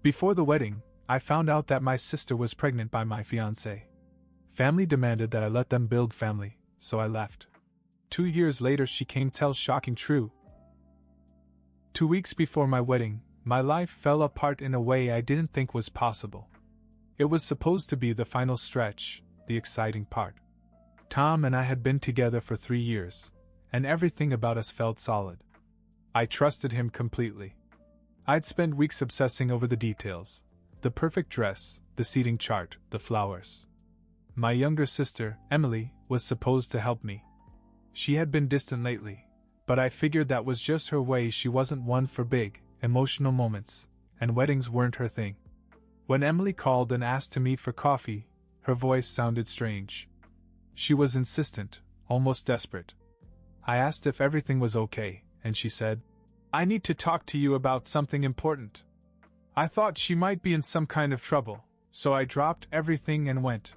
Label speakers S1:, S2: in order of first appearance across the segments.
S1: Before the wedding, I found out that my sister was pregnant by my fiancé. Family demanded that I let them build family, so I left. 2 years later she came tell shocking true. 2 weeks before my wedding, my life fell apart in a way I didn't think was possible. It was supposed to be the final stretch, the exciting part. Tom and I had been together for 3 years, and everything about us felt solid. I trusted him completely. I'd spent weeks obsessing over the details: the perfect dress, the seating chart, the flowers. My younger sister, Emily, was supposed to help me. She had been distant lately, but I figured that was just her way. She wasn't one for big, emotional moments, and weddings weren't her thing. When Emily called and asked to meet for coffee, her voice sounded strange. She was insistent, almost desperate. I asked if everything was okay, and she said, "I need to talk to you about something important." I thought she might be in some kind of trouble, so I dropped everything and went.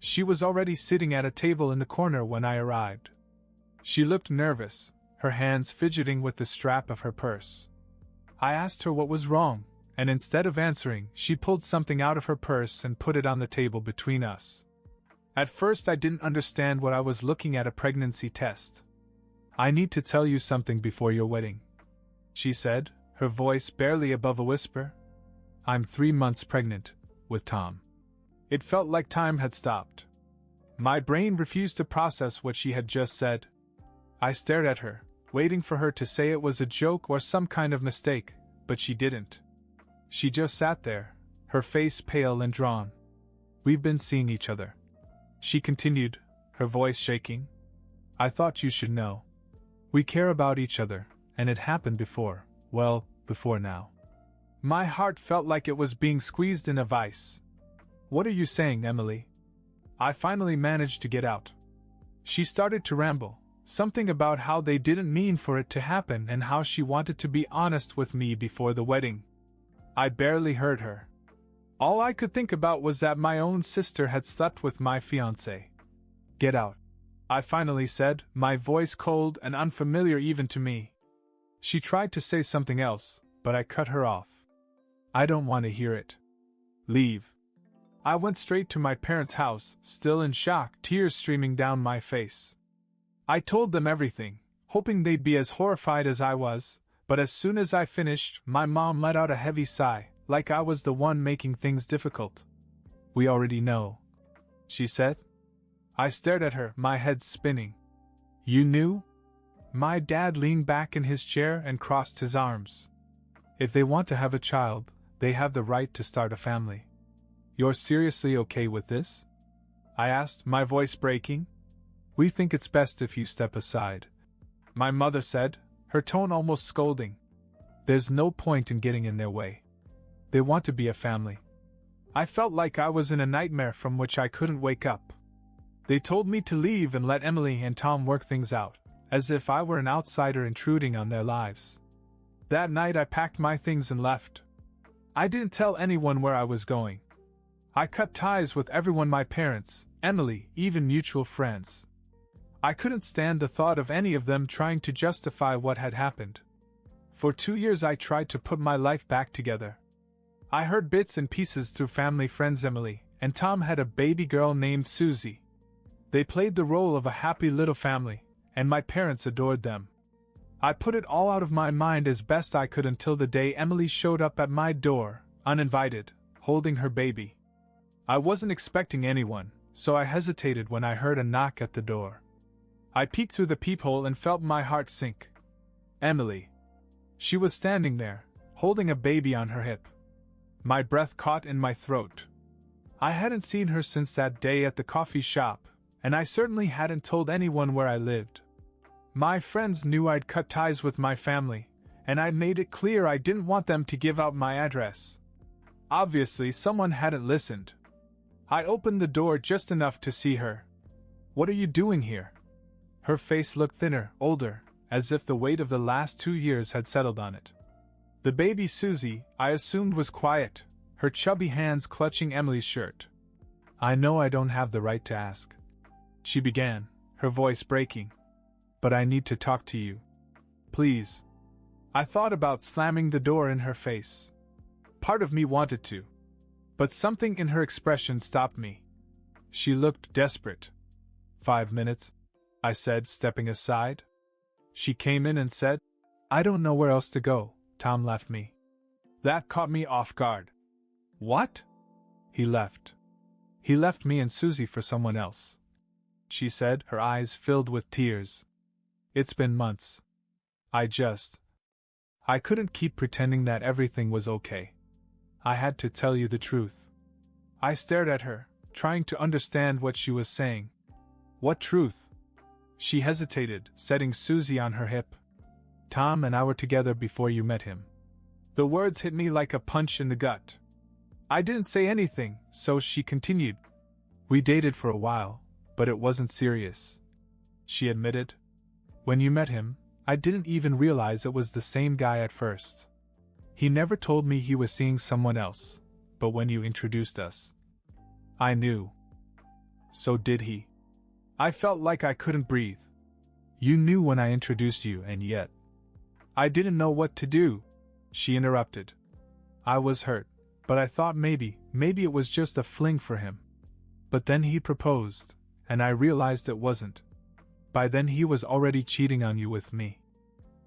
S1: She was already sitting at a table in the corner when I arrived. She looked nervous, her hands fidgeting with the strap of her purse. I asked her what was wrong, and instead of answering, she pulled something out of her purse and put it on the table between us. At first I didn't understand what I was looking at: a pregnancy test. "I need to tell you something before your wedding," she said, her voice barely above a whisper. "I'm 3 months pregnant, with Tom." It felt like time had stopped. My brain refused to process what she had just said. I stared at her, waiting for her to say it was a joke or some kind of mistake, but she didn't. She just sat there, her face pale and drawn. "We've been seeing each other," she continued, her voice shaking. "I thought you should know. We care about each other, and it happened before, well, before now." My heart felt like it was being squeezed in a vice. "What are you saying, Emily?" I finally managed to get out. She started to ramble, something about how they didn't mean for it to happen and how she wanted to be honest with me before the wedding. I barely heard her. All I could think about was that my own sister had slept with my fiancé. "Get out," I finally said, my voice cold and unfamiliar even to me. She tried to say something else, but I cut her off. "I don't want to hear it. Leave." I went straight to my parents' house, still in shock, tears streaming down my face. I told them everything, hoping they'd be as horrified as I was, but as soon as I finished, my mom let out a heavy sigh, like I was the one making things difficult. "We already know," she said. I stared at her, my head spinning. "You knew?" My dad leaned back in his chair and crossed his arms. "If they want to have a child, they have the right to start a family." "You're seriously okay with this?" I asked, my voice breaking. "We think it's best if you step aside," my mother said, her tone almost scolding. "There's no point in getting in their way. They want to be a family." I felt like I was in a nightmare from which I couldn't wake up. They told me to leave and let Emily and Tom work things out, as if I were an outsider intruding on their lives. That night I packed my things and left. I didn't tell anyone where I was going. I cut ties with everyone: my parents, Emily, even mutual friends. I couldn't stand the thought of any of them trying to justify what had happened. For 2 years I tried to put my life back together. I heard bits and pieces through family friends. Emily and Tom had a baby girl named Susie. They played the role of a happy little family, and my parents adored them. I put it all out of my mind as best I could until the day Emily showed up at my door, uninvited, holding her baby. I wasn't expecting anyone, so I hesitated when I heard a knock at the door. I peeked through the peephole and felt my heart sink. Emily. She was standing there, holding a baby on her hip. My breath caught in my throat. I hadn't seen her since that day at the coffee shop, and I certainly hadn't told anyone where I lived. My friends knew I'd cut ties with my family, and I'd made it clear I didn't want them to give out my address. Obviously, someone hadn't listened. I opened the door just enough to see her. "What are you doing here?" Her face looked thinner, older, as if the weight of the last 2 years had settled on it. The baby Susie, I assumed, was quiet, her chubby hands clutching Emily's shirt. "I know I don't have the right to ask," she began, her voice breaking. "But I need to talk to you. Please." I thought about slamming the door in her face. part of me wanted to. But something in her expression stopped me. She looked desperate. 5 minutes, I said, stepping aside. She came in and said, I don't know where else to go. Tom left me. That caught me off guard. What? He left. He left me and Susie for someone else, she said, her eyes filled with tears. It's been months. I couldn't keep pretending that everything was okay. I had to tell you the truth. I stared at her, trying to understand what she was saying. What truth? She hesitated, setting Susie on her hip. Tom and I were together before you met him. The words hit me like a punch in the gut. I didn't say anything, so she continued. We dated for a while, but it wasn't serious, she admitted. When you met him, I didn't even realize it was the same guy at first. He never told me he was seeing someone else, but when you introduced us, I knew. So did he. I felt like I couldn't breathe. You knew when I introduced you, and yet I didn't know what to do, she interrupted. I was hurt, but I thought maybe it was just a fling for him. But then he proposed, and I realized it wasn't. By then he was already cheating on you with me.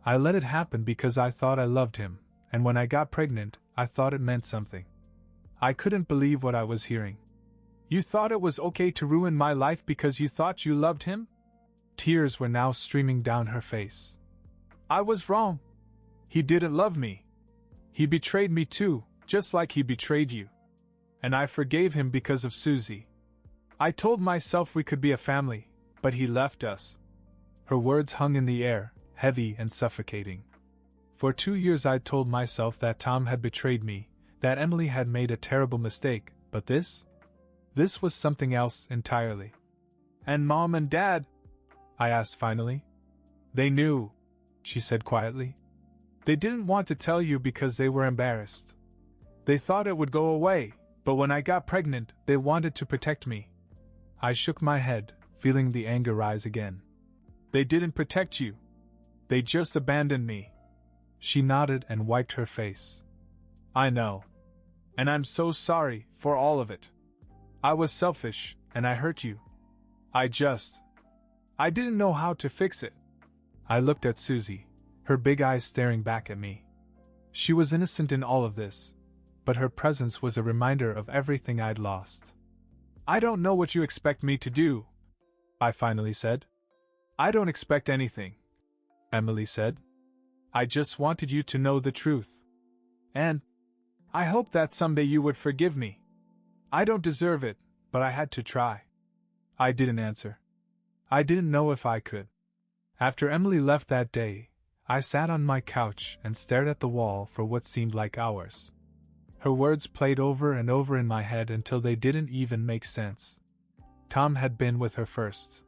S1: I let it happen because I thought I loved him, and when I got pregnant, I thought it meant something. I couldn't believe what I was hearing. You thought it was okay to ruin my life because you thought you loved him? Tears were now streaming down her face. I was wrong. He didn't love me. He betrayed me too, just like he betrayed you. And I forgave him because of Susie. I told myself we could be a family, but he left us. Her words hung in the air, heavy and suffocating. For 2 years I'd told myself that Tom had betrayed me, that Emily had made a terrible mistake, but this was something else entirely. And Mom and Dad? I asked finally. They knew, she said quietly. They didn't want to tell you because they were embarrassed. They thought it would go away, but when I got pregnant, they wanted to protect me. I shook my head, feeling the anger rise again. They didn't protect you. They just abandoned me. She nodded and wiped her face. I know. And I'm so sorry for all of it. I was selfish, and I hurt you. I didn't know how to fix it. I looked at Susie, her big eyes staring back at me. She was innocent in all of this, but her presence was a reminder of everything I'd lost. I don't know what you expect me to do, I finally said. I don't expect anything, Emily said. I just wanted you to know the truth. And I hope that someday you would forgive me. I don't deserve it, but I had to try. I didn't answer. I didn't know if I could. After Emily left that day, I sat on my couch and stared at the wall for what seemed like hours. Her words played over and over in my head until they didn't even make sense. Tom had been with her first.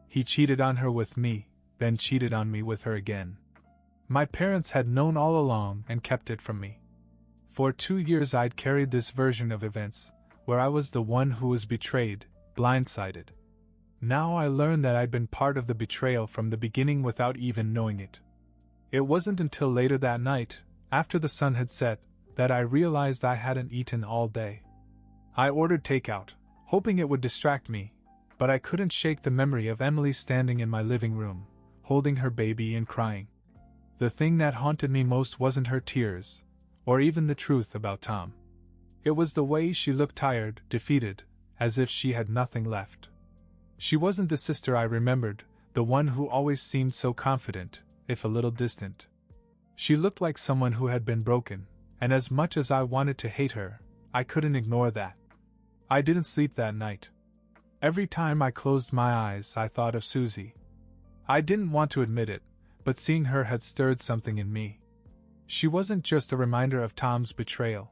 S1: He cheated on her with me, then cheated on me with her again. My parents had known all along and kept it from me. For 2 years I'd carried this version of events, where I was the one who was betrayed, blindsided. Now I learned that I'd been part of the betrayal from the beginning without even knowing it. It wasn't until later that night, after the sun had set, that I realized I hadn't eaten all day. I ordered takeout, hoping it would distract me, but I couldn't shake the memory of Emily standing in my living room, holding her baby and crying. The thing that haunted me most wasn't her tears, or even the truth about Tom. It was the way she looked tired, defeated, as if she had nothing left. She wasn't the sister I remembered, the one who always seemed so confident, if a little distant. She looked like someone who had been broken, and as much as I wanted to hate her, I couldn't ignore that. I didn't sleep that night. Every time I closed my eyes, I thought of Susie. I didn't want to admit it, but seeing her had stirred something in me. She wasn't just a reminder of Tom's betrayal.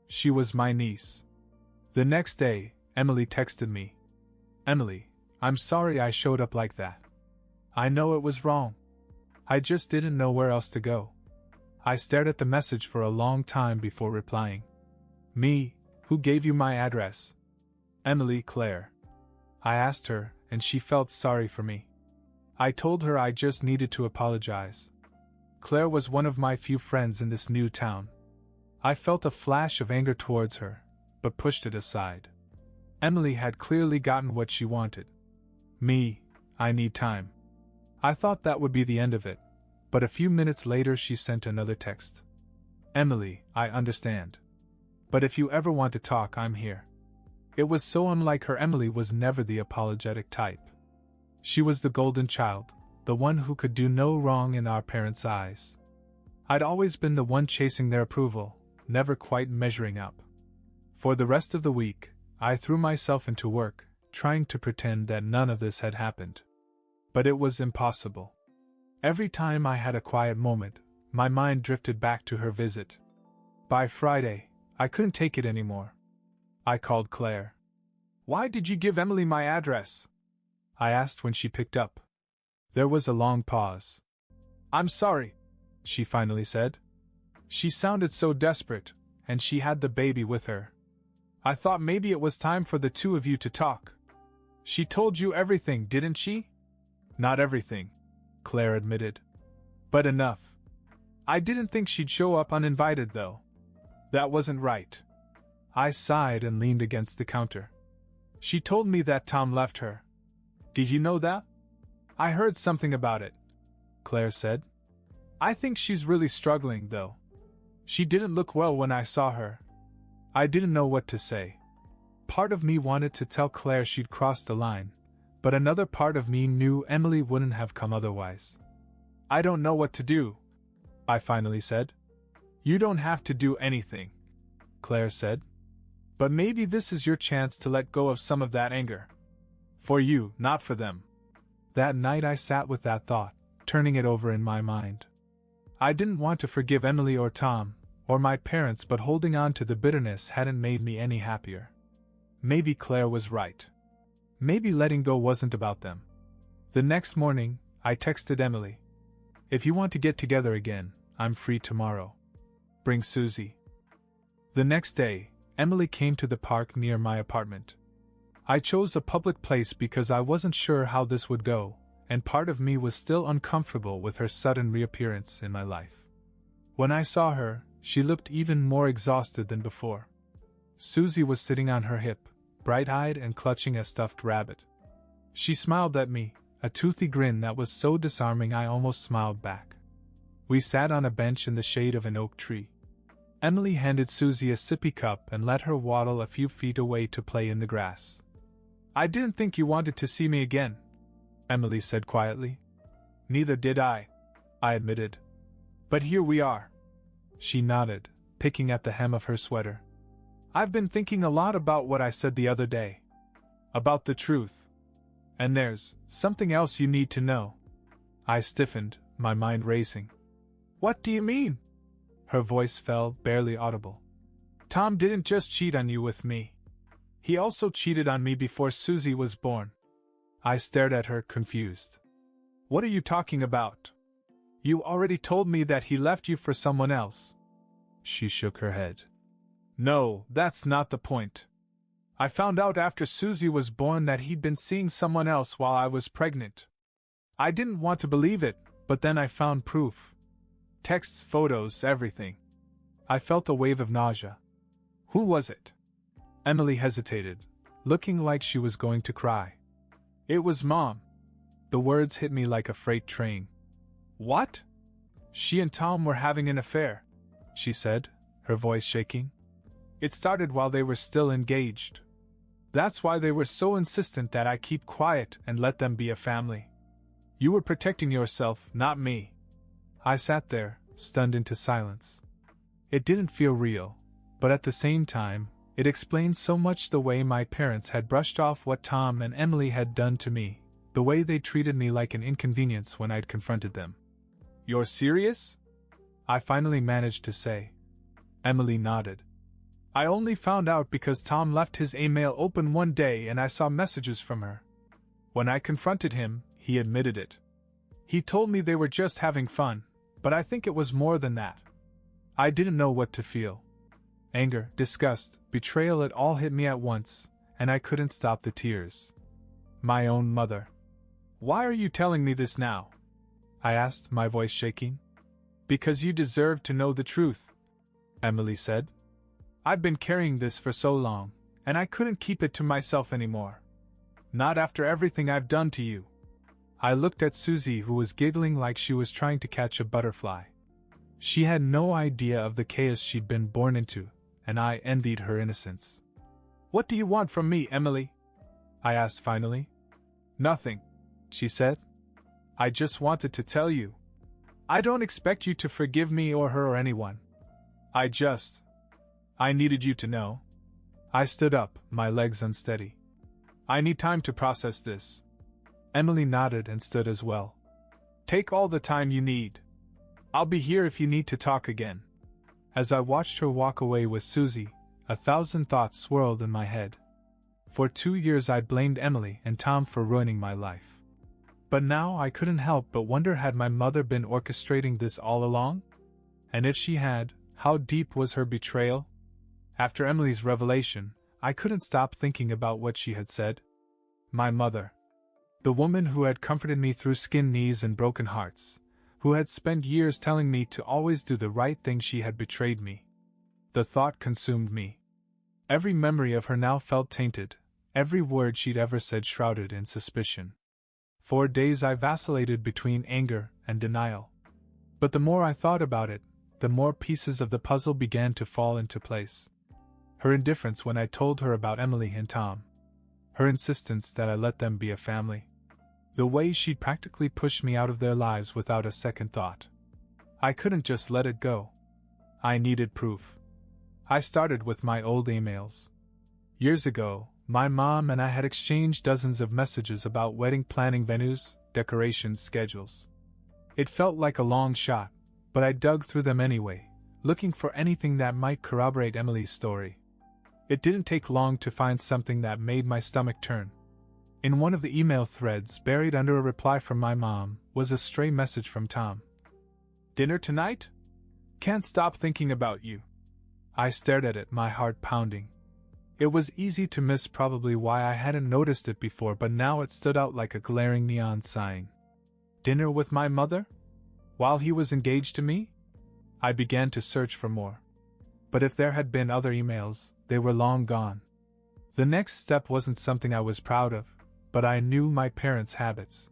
S1: She was my niece. The next day, Emily texted me. Emily, I'm sorry I showed up like that. I know it was wrong. I just didn't know where else to go. I stared at the message for a long time before replying. Me, who gave you my address? Emily Claire. I asked her, and she felt sorry for me. I told her I just needed to apologize. Claire was one of my few friends in this new town. I felt a flash of anger towards her, but pushed it aside. Emily had clearly gotten what she wanted. Me, I need time. I thought that would be the end of it, but a few minutes later she sent another text. Emily, I understand. But if you ever want to talk, I'm here. It was so unlike her. Emily was never the apologetic type. She was the golden child, the one who could do no wrong in our parents' eyes. I'd always been the one chasing their approval, never quite measuring up. For the rest of the week, I threw myself into work, trying to pretend that none of this had happened. But it was impossible. Every time I had a quiet moment, my mind drifted back to her visit. By Friday, I couldn't take it anymore. I called Claire. "Why did you give Emily my address?" I asked when she picked up. There was a long pause. "I'm sorry," she finally said. She sounded so desperate, and she had the baby with her. "I thought maybe it was time for the two of you to talk. She told you everything, didn't she?" "Not everything," Claire admitted. "But enough. I didn't think she'd show up uninvited, though. That wasn't right." I sighed and leaned against the counter. "She told me that Tom left her. Did you know that?" "I heard something about it," Claire said. "I think she's really struggling, though. She didn't look well when I saw her." I didn't know what to say. Part of me wanted to tell Claire she'd crossed the line, but another part of me knew Emily wouldn't have come otherwise. "I don't know what to do," I finally said. "You don't have to do anything," Claire said. "But maybe this is your chance to let go of some of that anger. For you, not for them." That night I sat with that thought, turning it over in my mind. I didn't want to forgive Emily or Tom, or my parents, but holding on to the bitterness hadn't made me any happier. Maybe Claire was right. Maybe letting go wasn't about them. The next morning, I texted Emily. "If you want to get together again, I'm free tomorrow. Bring Susie." The next day, Emily came to the park near my apartment. I chose a public place because I wasn't sure how this would go, and part of me was still uncomfortable with her sudden reappearance in my life. When I saw her, she looked even more exhausted than before. Susie was sitting on her hip, bright-eyed and clutching a stuffed rabbit. She smiled at me, a toothy grin that was so disarming I almost smiled back. We sat on a bench in the shade of an oak tree. Emily handed Susie a sippy cup and let her waddle a few feet away to play in the grass. "I didn't think you wanted to see me again," Emily said quietly. "Neither did I admitted. "But here we are." She nodded, picking at the hem of her sweater. "I've been thinking a lot about what I said the other day. About the truth. And there's something else you need to know." I stiffened, my mind racing. "What do you mean?" Her voice fell, barely audible. "Tom didn't just cheat on you with me. He also cheated on me before Susie was born." I stared at her, confused. "What are you talking about? You already told me that he left you for someone else." She shook her head. "No, that's not the point. I found out after Susie was born that he'd been seeing someone else while I was pregnant. I didn't want to believe it, but then I found proof. Texts, photos, everything." I felt a wave of nausea. "Who was it?" Emily hesitated, looking like she was going to cry. "It was Mom." The words hit me like a freight train. "What?" "She and Tom were having an affair," she said, her voice shaking. "It started while they were still engaged. That's why they were so insistent that I keep quiet and let them be a family. You were protecting yourself, not me." I sat there, stunned into silence. It didn't feel real, but at the same time, it explained so much: the way my parents had brushed off what Tom and Emily had done to me, the way they treated me like an inconvenience when I'd confronted them. "You're serious?" I finally managed to say. Emily nodded. "I only found out because Tom left his email open one day and I saw messages from her. When I confronted him, he admitted it. He told me they were just having fun, but I think it was more than that." I didn't know what to feel. Anger, disgust, betrayal, it all hit me at once, and I couldn't stop the tears. My own mother. "Why are you telling me this now?" I asked, my voice shaking. "Because you deserve to know the truth." Emily said. "I've been carrying this for so long, and I couldn't keep it to myself anymore. Not after everything I've done to you." I looked at Susie, who was giggling like she was trying to catch a butterfly. She had no idea of the chaos she'd been born into, and I envied her innocence. "What do you want from me, Emily?" I asked finally. "Nothing," she said. "I just wanted to tell you. I don't expect you to forgive me or her or anyone. I needed you to know." I stood up, my legs unsteady. "I need time to process this." Emily nodded and stood as well. "Take all the time you need. I'll be here if you need to talk again." As I watched her walk away with Susie, 1,000 thoughts swirled in my head. For 2 years I'd blamed Emily and Tom for ruining my life. But now I couldn't help but wonder, had my mother been orchestrating this all along? And if she had, how deep was her betrayal? After Emily's revelation, I couldn't stop thinking about what she had said. My mother. The woman who had comforted me through skinned knees and broken hearts, who had spent years telling me to always do the right thing, she had betrayed me. The thought consumed me. Every memory of her now felt tainted, every word she'd ever said shrouded in suspicion. For days I vacillated between anger and denial. But the more I thought about it, the more pieces of the puzzle began to fall into place. Her indifference when I told her about Emily and Tom. Her insistence that I let them be a family. The way she'd practically pushed me out of their lives without a second thought. I couldn't just let it go. I needed proof. I started with my old emails. Years ago, my mom and I had exchanged dozens of messages about wedding planning, venues, decorations, schedules. It felt like a long shot, but I dug through them anyway, looking for anything that might corroborate Emily's story. It didn't take long to find something that made my stomach turn. In one of the email threads, buried under a reply from my mom, was a stray message from Tom. "Dinner tonight? Can't stop thinking about you." I stared at it, my heart pounding. It was easy to miss, probably why I hadn't noticed it before, but now it stood out like a glaring neon sign. Dinner with my mother? While he was engaged to me? I began to search for more. But if there had been other emails, they were long gone. The next step wasn't something I was proud of, but I knew my parents' habits.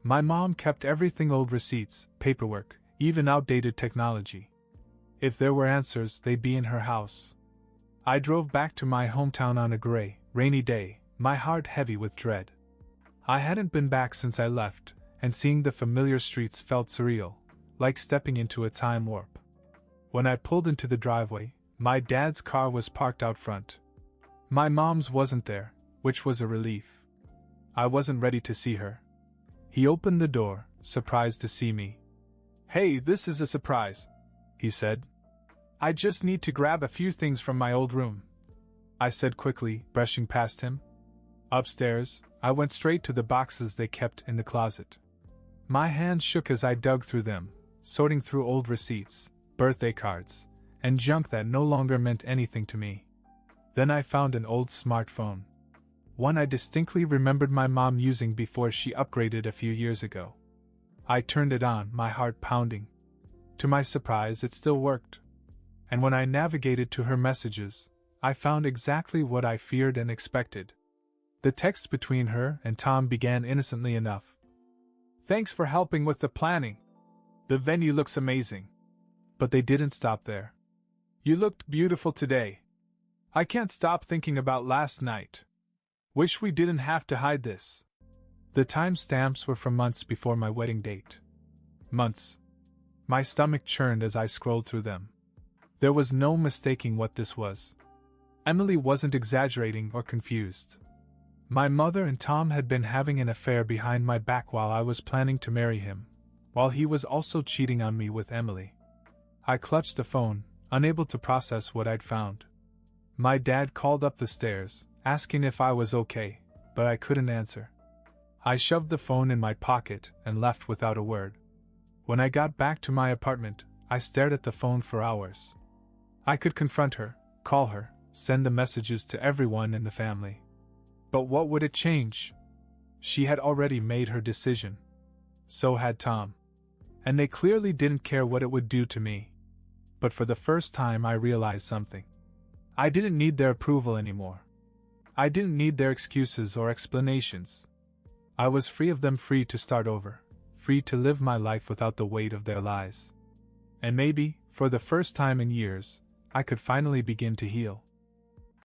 S1: My mom kept everything: old receipts, paperwork, even outdated technology. If there were answers, they'd be in her house. I drove back to my hometown on a gray, rainy day, my heart heavy with dread. I hadn't been back since I left, and seeing the familiar streets felt surreal, like stepping into a time warp. When I pulled into the driveway, my dad's car was parked out front. My mom's wasn't there, which was a relief. I wasn't ready to see her. He opened the door, surprised to see me. "Hey, this is a surprise," he said. "I just need to grab a few things from my old room," I said quickly, brushing past him. Upstairs, I went straight to the boxes they kept in the closet. My hands shook as I dug through them, sorting through old receipts, birthday cards, and junk that no longer meant anything to me. Then I found an old smartphone. One I distinctly remembered my mom using before she upgraded a few years ago. I turned it on, my heart pounding. To my surprise, it still worked. And when I navigated to her messages, I found exactly what I feared and expected. The text between her and Tom began innocently enough. "Thanks for helping with the planning. The venue looks amazing." But they didn't stop there. "You looked beautiful today. I can't stop thinking about last night. Wish we didn't have to hide this." The timestamps were from months before my wedding date. Months. My stomach churned as I scrolled through them. There was no mistaking what this was. Emily wasn't exaggerating or confused. My mother and Tom had been having an affair behind my back while I was planning to marry him, while he was also cheating on me with Emily. I clutched the phone, unable to process what I'd found. My dad called up the stairs, asking if I was okay, but I couldn't answer. I shoved the phone in my pocket and left without a word. When I got back to my apartment, I stared at the phone for hours. I could confront her, call her, send the messages to everyone in the family. But what would it change? She had already made her decision. So had Tom. And they clearly didn't care what it would do to me. But for the first time I realized something. I didn't need their approval anymore. I didn't need their excuses or explanations. I was free of them, free to start over, free to live my life without the weight of their lies. And maybe, for the first time in years, I could finally begin to heal.